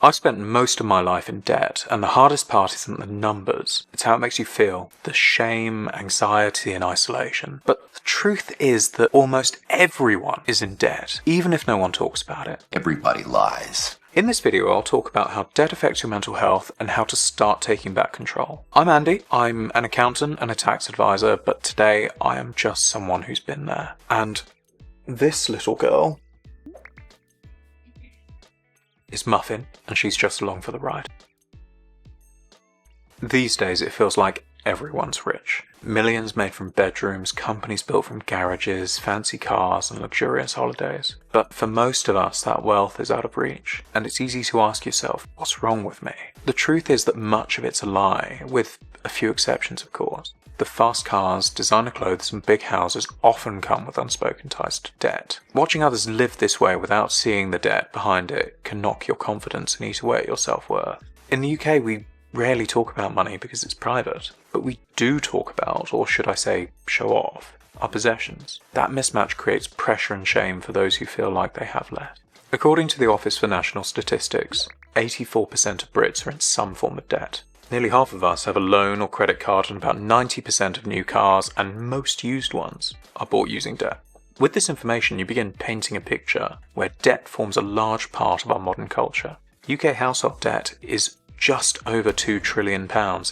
I've spent most of my life in debt, and the hardest part isn't the numbers, it's how it makes you feel. The shame, anxiety, and isolation. But the truth is that almost everyone is in debt, even if no one talks about it. Everybody lies. In this video, I'll talk about how debt affects your mental health and how to start taking back control. I'm Andy, I'm an accountant and a tax advisor, but today I am just someone who's been there. And this little girl is Muffin, and she's just along for the ride. These days it feels like everyone's rich. Millions made from bedrooms, companies built from garages, fancy cars and luxurious holidays. But for most of us that wealth is out of reach, and it's easy to ask yourself, what's wrong with me? The truth is that much of it's a lie, with a few exceptions of course. The fast cars, designer clothes and big houses often come with unspoken ties to debt. Watching others live this way without seeing the debt behind it can knock your confidence and eat away at your self-worth. In the UK we rarely talk about money because it's private, but we do talk about, or should I say show off, our possessions. That mismatch creates pressure and shame for those who feel like they have less. According to the Office for National Statistics, 84% of Brits are in some form of debt. Nearly half of us have a loan or credit card, and about 90% of new cars and most used ones are bought using debt. With this information, you begin painting a picture where debt forms a large part of our modern culture. UK household debt is just over £2 trillion,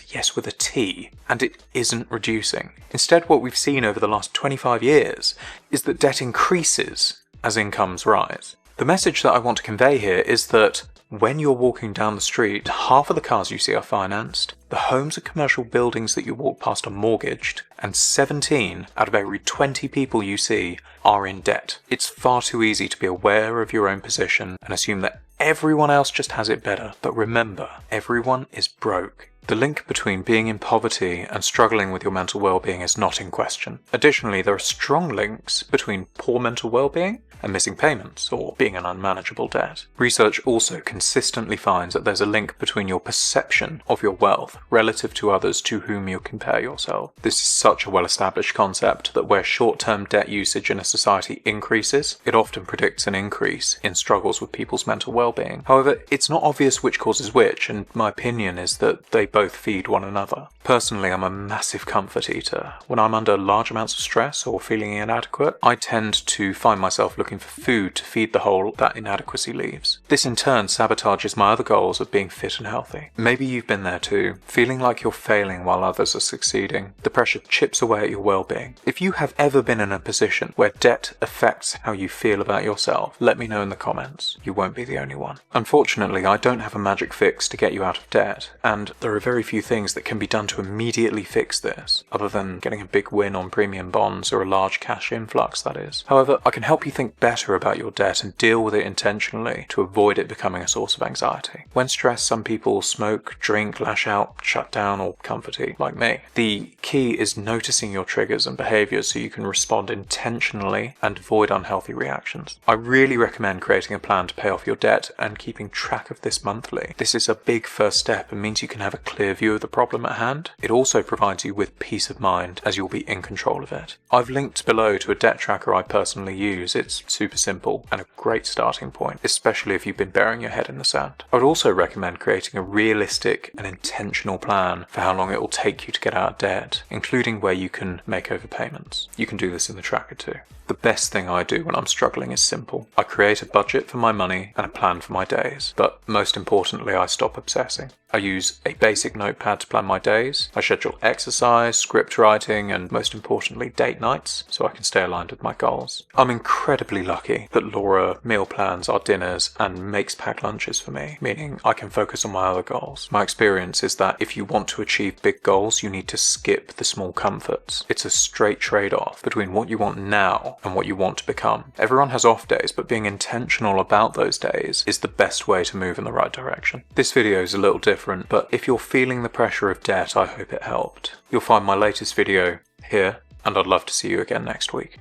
yes with a T, and it isn't reducing. Instead, what we've seen over the last 25 years is that debt increases as incomes rise. The message that I want to convey here is that when you're walking down the street, half of the cars you see are financed, the homes and commercial buildings that you walk past are mortgaged, and 17 out of every 20 people you see are in debt. It's far too easy to be aware of your own position and assume that everyone else just has it better. But remember, everyone is broke. The link between being in poverty and struggling with your mental well-being is not in question. Additionally, there are strong links between poor mental well-being and missing payments, or being in unmanageable debt. Research also consistently finds that there's a link between your perception of your wealth relative to others to whom you compare yourself. This is such a well-established concept that where short-term debt usage in a society increases, it often predicts an increase in struggles with people's mental well-being. However, it's not obvious which causes which, and my opinion is that they both feed one another. Personally, I'm a massive comfort eater. When I'm under large amounts of stress or feeling inadequate, I tend to find myself looking for food to feed the hole that inadequacy leaves. This in turn sabotages my other goals of being fit and healthy. Maybe you've been there too, feeling like you're failing while others are succeeding. The pressure chips away at your well-being. If you have ever been in a position where debt affects how you feel about yourself, let me know in the comments. You won't be the only one. Unfortunately, I don't have a magic fix to get you out of debt, and there are very few things that can be done to immediately fix this, other than getting a big win on premium bonds or a large cash influx, that is. However, I can help you think better about your debt and deal with it intentionally to avoid it becoming a source of anxiety. When stressed, some people smoke, drink, lash out, shut down, or comfort eat, like me. The key is noticing your triggers and behaviors so you can respond intentionally and avoid unhealthy reactions. I really recommend creating a plan to pay off your debt and keeping track of this monthly. This is a big first step and means you can have a clear view of the problem at hand. It also provides you with peace of mind as you'll be in control of it. I've linked below to a debt tracker I personally use. It's super simple and a great starting point, especially if you've been burying your head in the sand. I would also recommend creating a realistic and intentional plan for how long it will take you to get out of debt, including where you can make overpayments. You can do this in the tracker too. The best thing I do when I'm struggling is simple. I create a budget for my money and a plan for my days, but most importantly, I stop obsessing. I use a basic notepad to plan my days. I schedule exercise, script writing, and most importantly, date nights, so I can stay aligned with my goals. I'm incredibly lucky that Laura meal plans our dinners and makes packed lunches for me, meaning I can focus on my other goals. My experience is that if you want to achieve big goals, you need to skip the small comforts. It's a straight trade-off between what you want now and what you want to become. Everyone has off days, but being intentional about those days is the best way to move in the right direction. This video is a little different, but if you're feeling the pressure of debt, I hope it helped. You'll find my latest video here, and I'd love to see you again next week.